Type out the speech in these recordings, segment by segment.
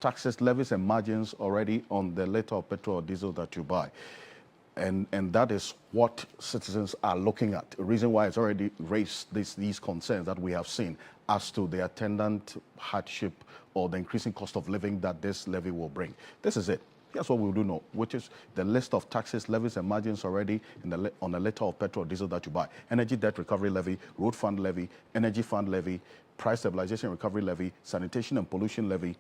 taxes, levies, and margins already on the liter of petrol or diesel that you buy. And that is what citizens are looking at. The reason why it's already raised these concerns that we have seen as to the attendant hardship or the increasing cost of living that this levy will bring. This is it. Here's what we do know, which is the list of taxes, levies, and margins already on the liter of petrol or diesel that you buy. Energy debt recovery levy, road fund levy, energy fund levy, price stabilization recovery levy, sanitation and pollution levy,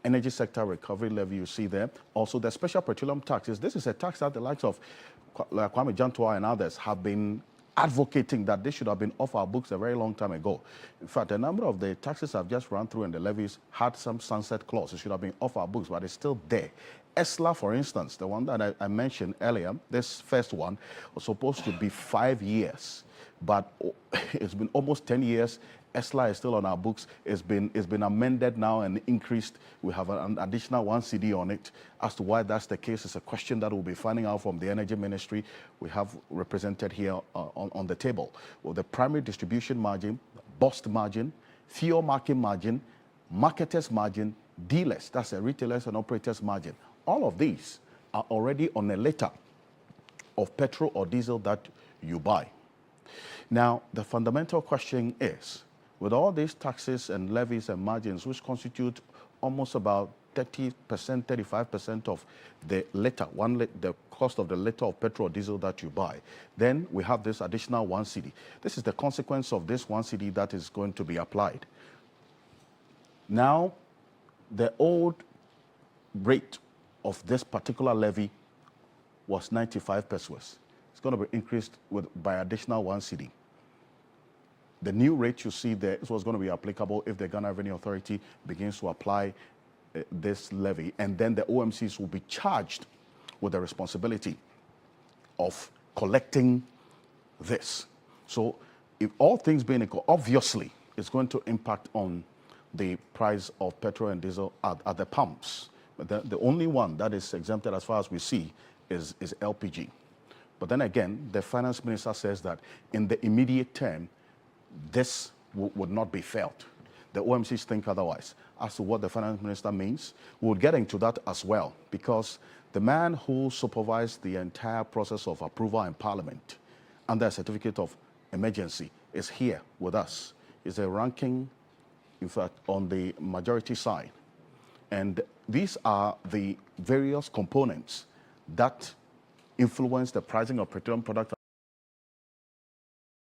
energy sector recovery levy you see there. Also, the special petroleum taxes. This is a tax that the likes of Kwame Jantua and others have been advocating that this should have been off our books a very long time ago. In fact, a number of the taxes I've just run through and the levies had some sunset clause. It should have been off our books, but it's still there. ESLA, for instance, the one that I mentioned earlier, this first one was supposed to be 5 years, but it's been almost 10 years. ESLA is still on our books. It's been amended now and increased. We have an additional 1 cedi on it. As to why that's the case is a question that we'll be finding out from the Energy Ministry. We have represented here on the table. Well, the primary distribution margin, bust margin, fuel market margin, marketers margin, dealers, that's a retailers and operators margin. All of these are already on a liter of petrol or diesel that you buy. Now, the fundamental question is, with all these taxes and levies and margins, which constitute almost about 30%, 35% of the liter, the cost of the liter of petrol or diesel that you buy, then we have this additional 1 cedi. This is the consequence of this 1 cedi that is going to be applied. Now, the old rate of this particular levy was 95 pesos. It's going to be increased by additional 1 cedi. The new rate you see there is what's going to be applicable if the Ghana Revenue Authority begins to apply this levy, and then the OMCs will be charged with the responsibility of collecting this. So if all things being equal, obviously it's going to impact on the price of petrol and diesel at the pumps. But the only one that is exempted as far as we see is LPG. But then again, the finance minister says that in the immediate term, this would not be felt. The OMCs think otherwise. As to what the finance minister means, we'll get into that as well, because the man who supervised the entire process of approval in Parliament under a certificate of emergency is here with us. He's a ranking, in fact, on the majority side. And these are the various components that influence the pricing of petroleum products